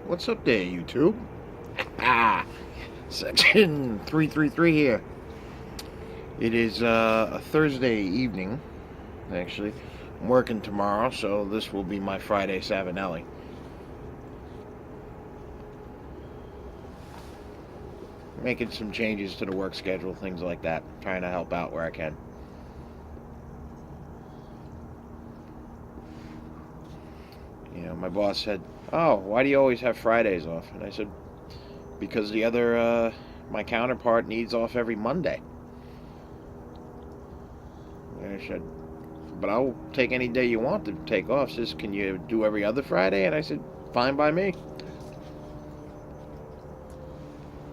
What's up there, YouTube? Ah, section 333 here. It is a Thursday evening, actually. I'm working tomorrow, so this will be my Friday Savinelli. Making some changes to the work schedule, things like that. Trying to help out where I can. My boss said, "Oh, why do you always have Fridays off?" And I said, "Because my counterpart needs off every Monday." And I said, "But I'll take any day you want to take off." She says, "Can you do every other Friday?" And I said, "Fine by me."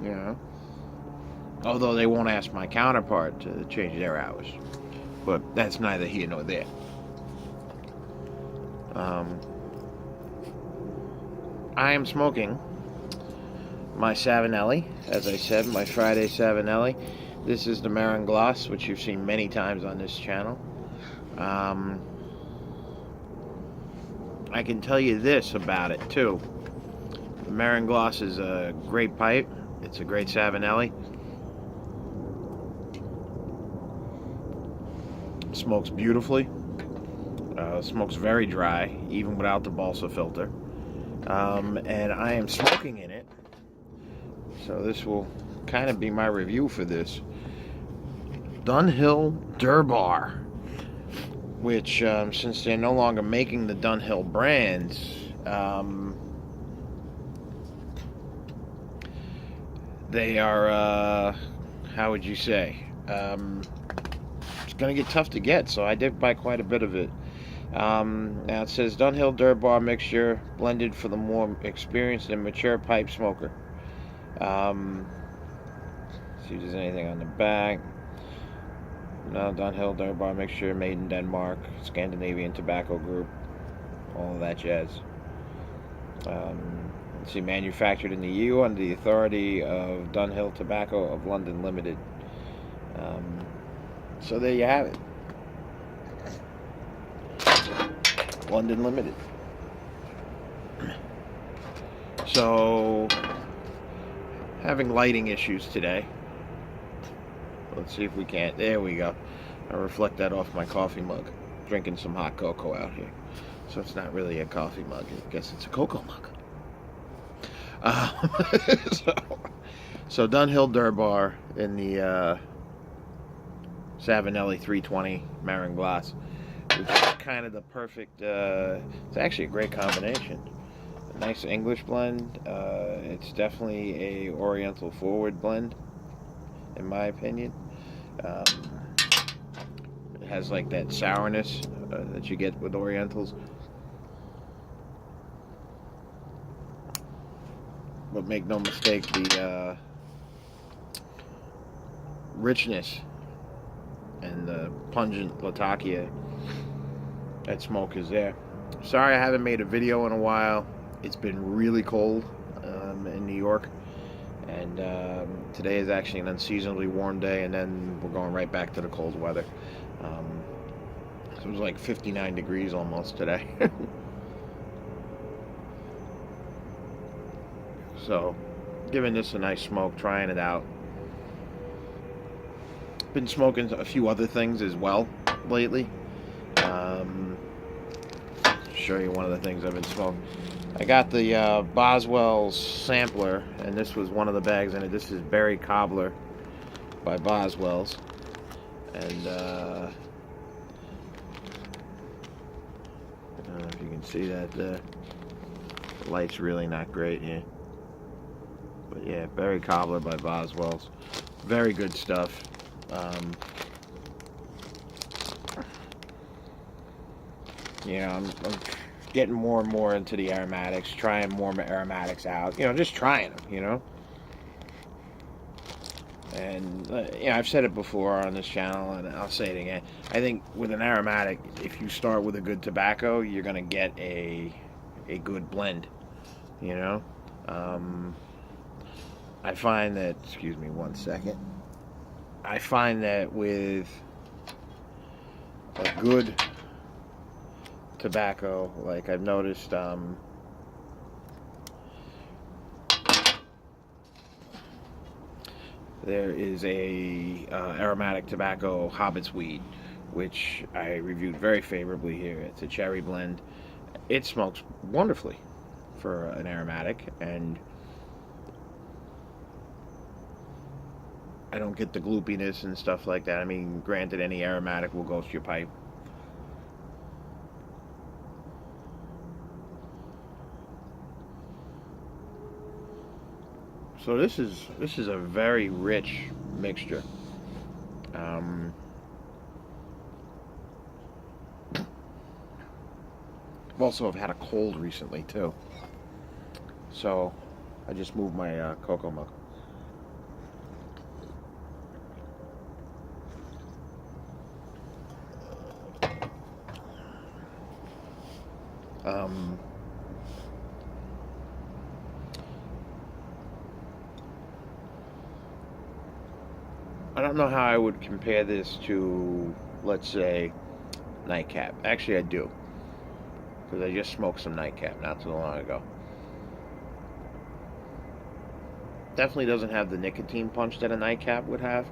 You know, although they won't ask my counterpart to change their hours, but that's neither here nor there. I am smoking my Savinelli, as I said, my Friday Savinelli. This is the Marin Gloss, which you've seen many times on this channel. I can tell you this about it, too. The Marin Gloss is a great pipe. It's a great Savinelli. Smokes beautifully. Smokes very dry, even without the balsa filter. And I am smoking in it. So this will kind of be my review for this. Dunhill Durbar, which since they're no longer making the Dunhill brands, they are, how would you say, it's going to get tough to get, so I did buy quite a bit of it. Now it says Dunhill Durbar mixture blended for the more experienced and mature pipe smoker. See if there's anything on the back. No, Dunhill Durbar mixture made in Denmark, Scandinavian Tobacco Group, all of that jazz. Let's see, manufactured in the EU under the authority of Dunhill Tobacco of London Limited. So there you have it. London Limited. So, having lighting issues today. Let's see if we can't. There we go. I reflect that off my coffee mug. Drinking some hot cocoa out here. So it's not really a coffee mug. I guess it's a cocoa mug. So Dunhill Durbar in the Savinelli 320 Marin Glass, which is kind of the perfect, it's actually a great combination. A nice English blend. It's definitely a Oriental forward blend, in my opinion. It has like that sourness that you get with Orientals. But make no mistake, the richness and the pungent Latakia, that smoke is there. Sorry I haven't made a video in a while. It's been really cold in New York, and today is actually an unseasonably warm day, and then we're going right back to the cold weather. So it was like 59 degrees almost today. So giving this a nice smoke, trying it out. Been smoking a few other things as well lately. Show you one of the things I've been smoking. I got the Boswell's sampler, and this was one of the bags in it. This is Berry Cobbler by Boswell's, and I don't know if you can see that. The light's really not great here, but yeah, Berry Cobbler by Boswell's, very good stuff. I'm getting more and more into the aromatics, trying more aromatics out, just trying them, and I've said it before on this channel, and I'll say it again. I think with an aromatic, if you start with a good tobacco, you're gonna get a good blend. I find that, excuse me one second, I find that with a good tobacco, like I've noticed there is a aromatic tobacco hobbit's weed, which I reviewed very favorably here. It's a cherry blend. It smokes wonderfully for an aromatic, and I don't get the gloopiness and stuff like that. I mean, granted, any aromatic will ghost your pipe. So this is a very rich mixture. Um, I've also had a cold recently too, so I just moved my cocoa milk. Um, I don't know how I would compare this to, let's say, nightcap. Actually, I do, because I just smoked some nightcap not too long ago. Definitely doesn't have the nicotine punch that a nightcap would have.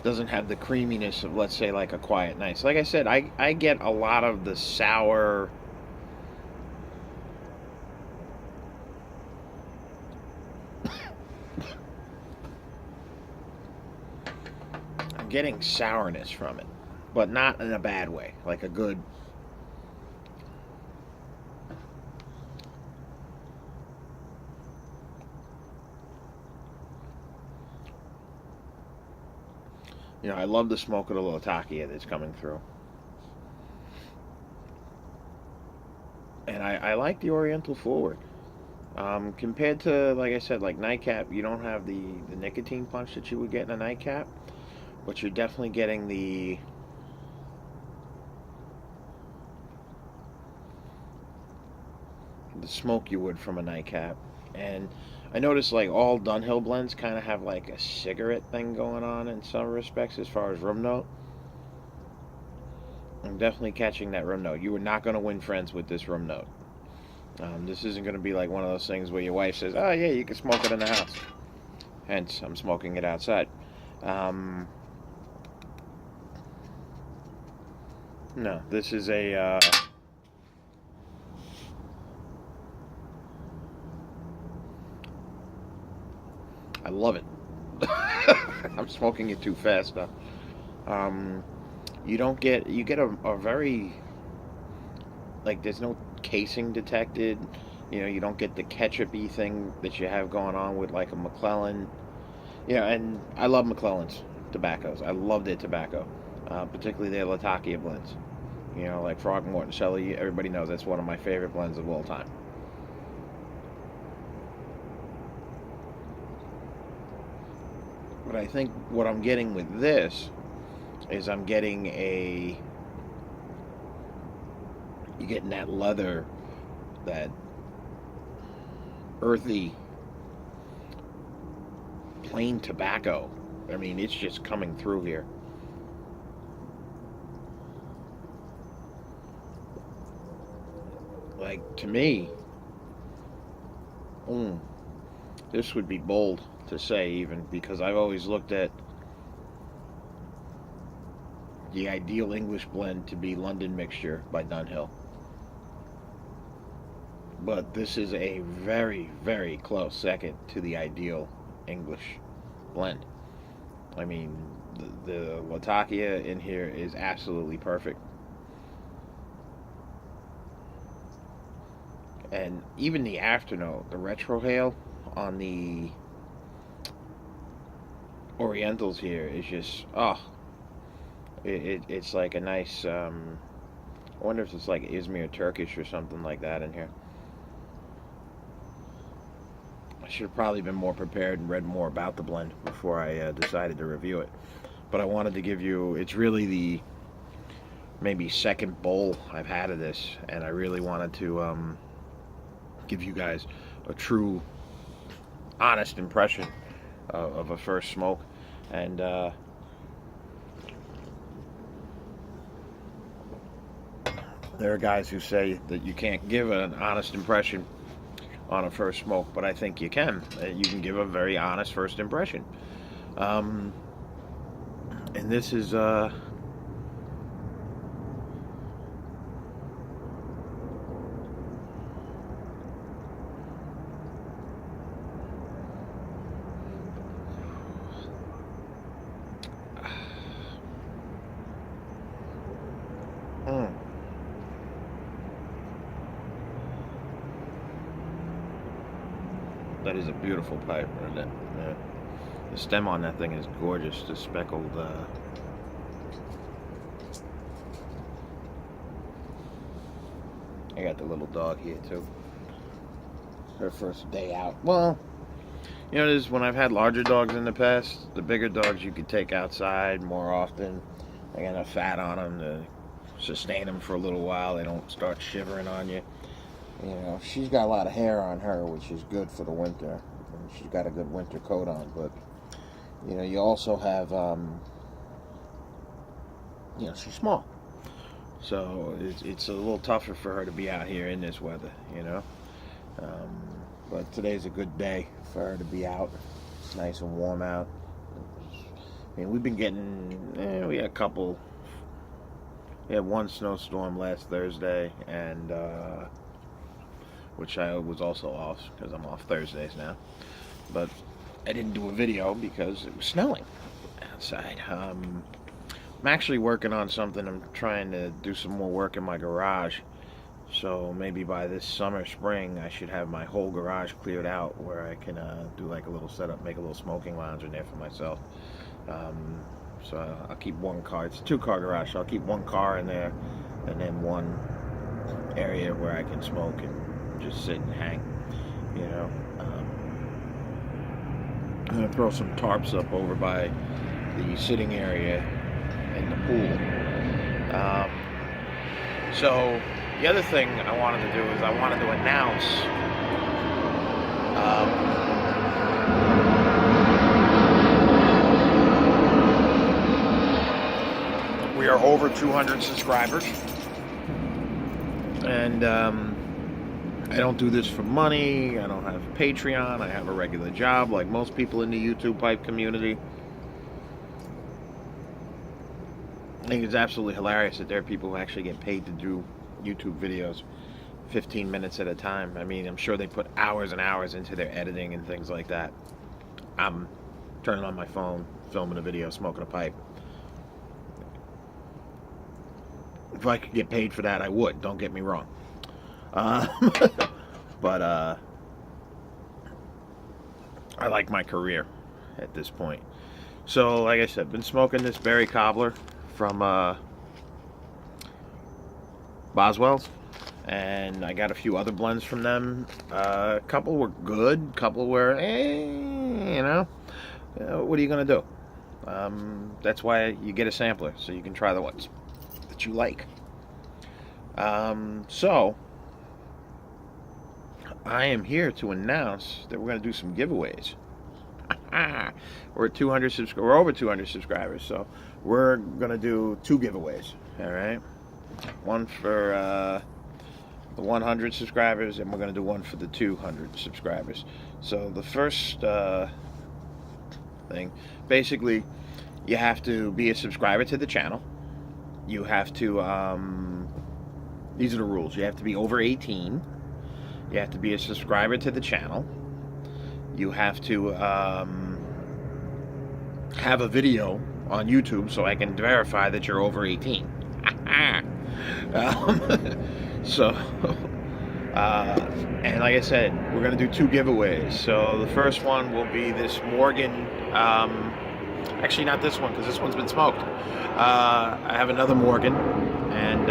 Doesn't have the creaminess of, let's say, like a quiet night. So like I said, I get a lot of the sour. I'm getting sourness from it, but not in a bad way. Like a good. I love the smoke of the Latakia that's coming through. And I like the Oriental Forward. Compared to, like I said, like nightcap, you don't have the nicotine punch that you would get in a nightcap, but you're definitely getting the smoke you would from a nightcap. And I noticed like all Dunhill blends kind of have like a cigarette thing going on in some respects as far as room note. I'm definitely catching that room note. You are not going to win friends with this room note. This isn't going to be like one of those things where your wife says, "Oh yeah, you can smoke it in the house." Hence, I'm smoking it outside. No, this is a. I love it. I'm smoking it too fast now. Um, you get a very, like, there's no casing detected. You don't get the ketchup-y thing that you have going on with like a McClellan. And I love McClellan's tobaccos. I love their tobacco, particularly their Latakia blends. Like Frogmorton Shelley. Everybody knows that's one of my favorite blends of all time. But I think what I'm getting with this is you're getting that leather, that earthy, plain tobacco. I mean, it's just coming through here. Like, to me, this would be bold to say, even because I've always looked at the ideal English blend to be London Mixture by Dunhill. But this is a very, very close second to the ideal English blend. I mean, the Latakia in here is absolutely perfect. And even the afternote, the retrohale on the Orientals here is just, it's like a nice, I wonder if it's like Izmir Turkish or something like that in here. I should have probably been more prepared and read more about the blend before I decided to review it. But I wanted to give you, it's really the maybe second bowl I've had of this, and I really wanted to give you guys a true, honest impression of a first smoke. And There are guys who say that you can't give an honest impression on a first smoke, but I think you can. You can give a very honest first impression. And this is that is a beautiful pipe, isn't it? Yeah. The stem on that thing is gorgeous. The speckled. I got the little dog here too. Her first day out. Well, you know, this when I've had larger dogs in the past. The bigger dogs you could take outside more often. They got enough fat on them to sustain them for a little while. They don't start shivering on you. You know, she's got a lot of hair on her, which is good for the winter. And she's got a good winter coat on, but you know, you also have, you know, she's small, so it's a little tougher for her to be out here in this weather, you know. But today's a good day for her to be out. It's nice and warm out. I mean, we've been getting, we had one snowstorm last Thursday, and which I was also off because I'm off Thursdays now. But I didn't do a video because it was snowing outside. I'm actually working on something. I'm trying to do some more work in my garage. So maybe by this summer, spring, I should have my whole garage cleared out where I can do like a little setup, make a little smoking lounge in there for myself. So I'll keep one car. It's a 2-car garage, so I'll keep one car in there and then one area where I can smoke and just sit and hang, you know. I'm going to throw some tarps up over by the sitting area in the pool. So the other thing I wanted to do is I wanted to announce we are over 200 subscribers, and I don't do this for money. I don't have Patreon. I have a regular job like most people in the YouTube pipe community. I think it's absolutely hilarious that there are people who actually get paid to do YouTube videos 15 minutes at a time. I mean, I'm sure they put hours and hours into their editing and things like that. I'm turning on my phone, filming a video, smoking a pipe. If I could get paid for that, I would. Don't get me wrong. But I like my career at this point. So, like I said, been smoking this berry cobbler from Boswell's, and I got a few other blends from them. A couple were good, a couple were, you know, what are you gonna do? That's why you get a sampler, so you can try the ones that you like. So I am here to announce that we're going to do some giveaways. We're at 200 subscribers. We're over 200 subscribers, so we're going to do 2 giveaways. All right, one for the 100 subscribers, and we're going to do one for the 200 subscribers. So the first thing, basically, you have to be a subscriber to the channel. You have to, these are the rules. You have to be over 18. You have to be a subscriber to the channel. You have to have a video on YouTube so I can verify that you're over 18. And like I said, we're going to do 2 giveaways. So the first one will be this Morgan, actually not this one because this one's been smoked. I have another Morgan, and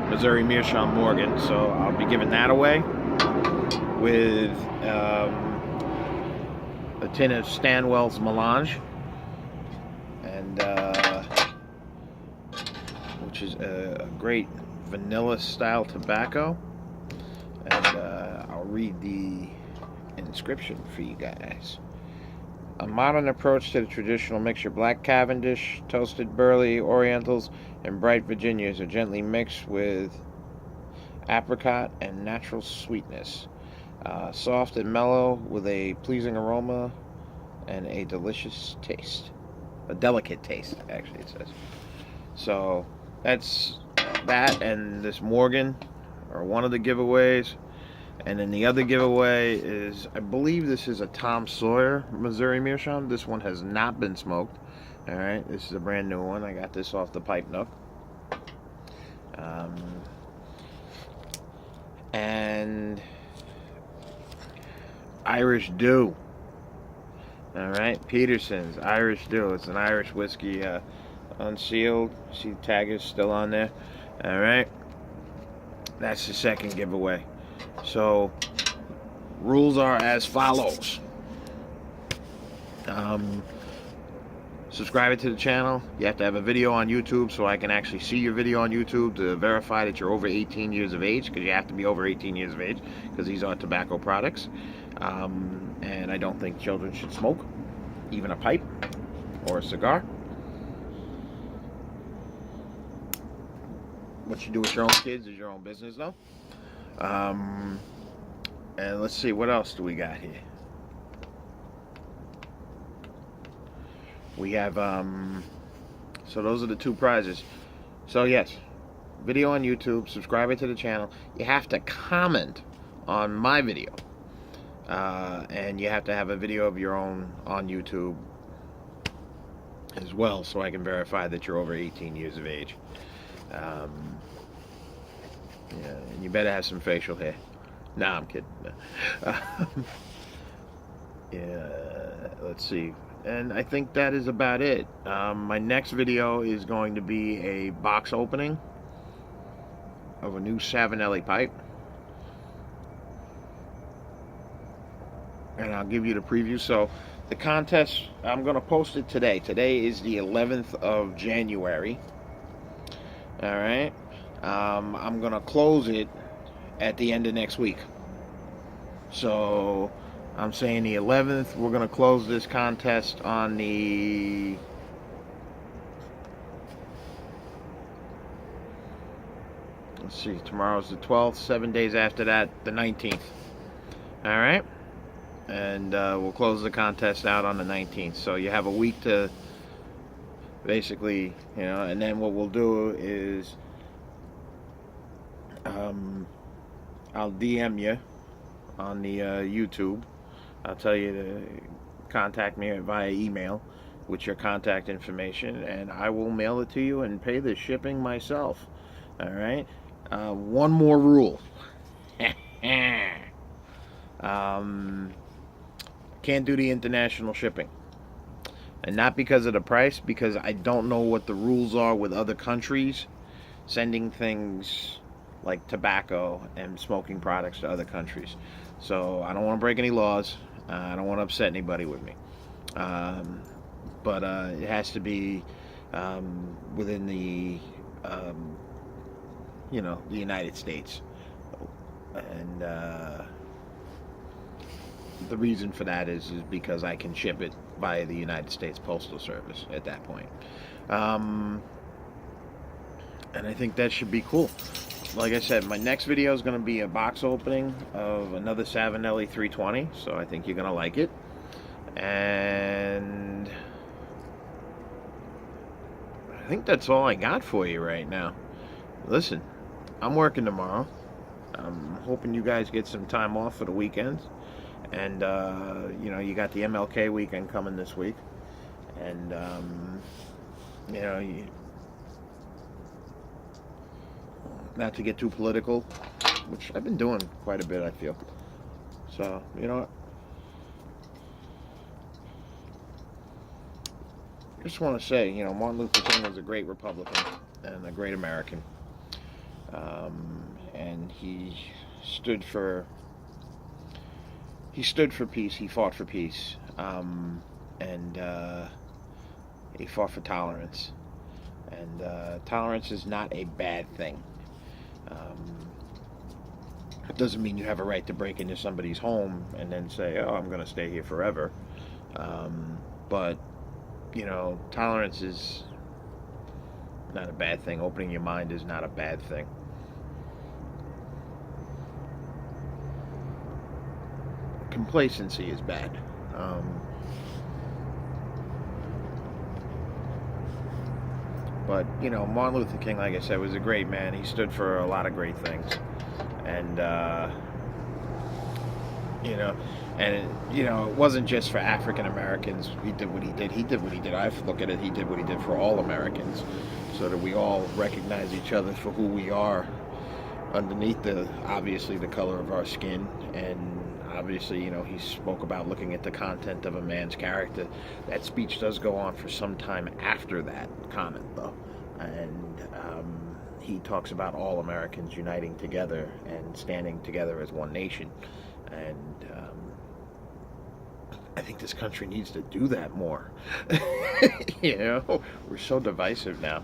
Missouri Meerschaum Morgan, so I'll be giving that away with a tin of Stanwell's Melange, and which is a great vanilla style tobacco, and I'll read the inscription for you guys. A modern approach to the traditional mixture. Black Cavendish, toasted burley, Orientals, and bright Virginias are gently mixed with apricot and natural sweetness. Soft and mellow with a pleasing aroma and a delicious taste. A delicate taste, actually, it says. So that's that, and this Morgan are one of the giveaways. And then the other giveaway is, I believe this is a Tom Sawyer Missouri Meerschaum. This one has not been smoked. All right, this is a brand new one. I got this off the Pipe Nook. And Irish Dew. All right, Peterson's Irish Dew. It's an Irish whiskey, unsealed. See, the tag is still on there. All right, that's the second giveaway. So, rules are as follows. Subscribe to the channel. You have to have a video on YouTube so I can actually see your video on YouTube to verify that you're over 18 years of age, because you have to be over 18 years of age because these are tobacco products. And I don't think children should smoke, even a pipe or a cigar. What you do with your own kids is your own business, though. And let's see, what else do we got here? We have, so those are the two prizes. So yes, video on YouTube, subscribe to the channel. You have to comment on my video. And you have to have a video of your own on YouTube as well, so I can verify that you're over 18 years of age. Yeah, and you better have some facial hair. Nah, I'm kidding. Yeah, let's see. And I think that is about it. My next video is going to be a box opening of a new Savinelli pipe. And I'll give you the preview. So the contest, I'm going to post it today. Today is the 11th of January. All right. I'm going to close it at the end of next week. So I'm saying the 11th. We're going to close this contest on the... Let's see, tomorrow's the 12th. 7 days after that, the 19th. All right. And we'll close the contest out on the 19th. So you have a week to basically, you know, and then what we'll do is I'll DM you on the YouTube. I'll tell you to contact me via email with your contact information, and I will mail it to you and pay the shipping myself. All right. One more rule. Can't do the international shipping. And not because of the price, because I don't know what the rules are with other countries sending things like tobacco and smoking products to other countries. So I don't want to break any laws. I don't want to upset anybody with me. But it has to be within the, you know, the United States. And the reason for that is because I can ship it via the United States Postal Service at that point. And I think that should be cool. Like I said, my next video is going to be a box opening of another Savinelli 320, so I think you're going to like it. And I think that's all I got for you right now. Listen, I'm working tomorrow. I'm hoping you guys get some time off for the weekends. And, you know, you got the MLK weekend coming this week. And, you know, not to get too political, which I've been doing quite a bit, I feel. So, you know what? I just want to say, you know, Martin Luther King was a great Republican and a great American. And he stood for peace. He fought for peace. And he fought for tolerance. And tolerance is not a bad thing. It doesn't mean you have a right to break into somebody's home and then say, oh, I'm going to stay here forever. But, you know, tolerance is not a bad thing. Opening your mind is not a bad thing. Complacency is bad. But, you know, Martin Luther King, like I said, was a great man. He stood for a lot of great things. And, you know, it wasn't just for African Americans. He did what he did. He did what he did. I look at it, he did what he did for all Americans, so that we all recognize each other for who we are underneath obviously the color of our skin. And obviously, you know, he spoke about looking at the content of a man's character. That speech does go on for some time after that comment, though. And he talks about all Americans uniting together and standing together as one nation. And I think this country needs to do that more. You know, we're so divisive now.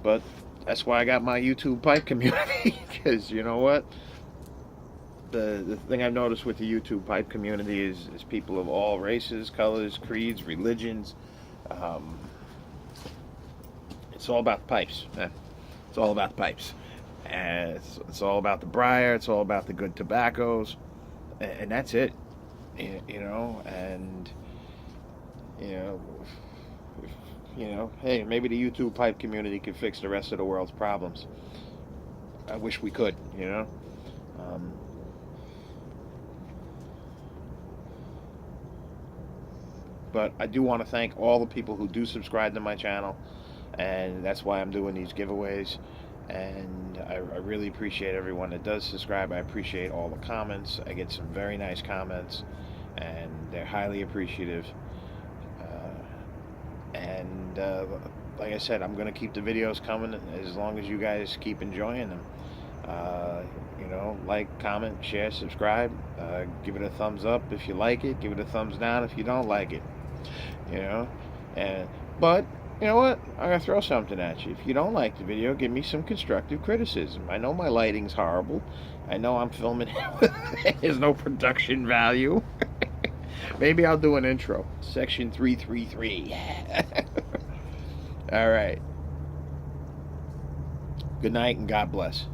But that's why I got my YouTube pipe community, because you know what? The thing I've noticed with the YouTube pipe community is people of all races, colors, creeds, religions. It's all about the pipes, man. It's all about the pipes. And it's all about the briar. It's all about the good tobaccos. And that's it. You know, and, you know, hey, maybe the YouTube pipe community could fix the rest of the world's problems. I wish we could, you know. But I do want to thank all the people who do subscribe to my channel, and that's why I'm doing these giveaways. And I really appreciate everyone that does subscribe. I appreciate all the comments. I get some very nice comments, and they're highly appreciative. Like I said, I'm going to keep the videos coming as long as you guys keep enjoying them. You know, like, comment, share, subscribe. Give it a thumbs up if you like it. Give it a thumbs down if you don't like it. You know, but you know what? I'm going to throw something at you. If you don't like the video, give me some constructive criticism. I know my lighting's horrible. I know I'm filming it. There's no production value. Maybe I'll do an intro. Section 333. All right. Good night and God bless.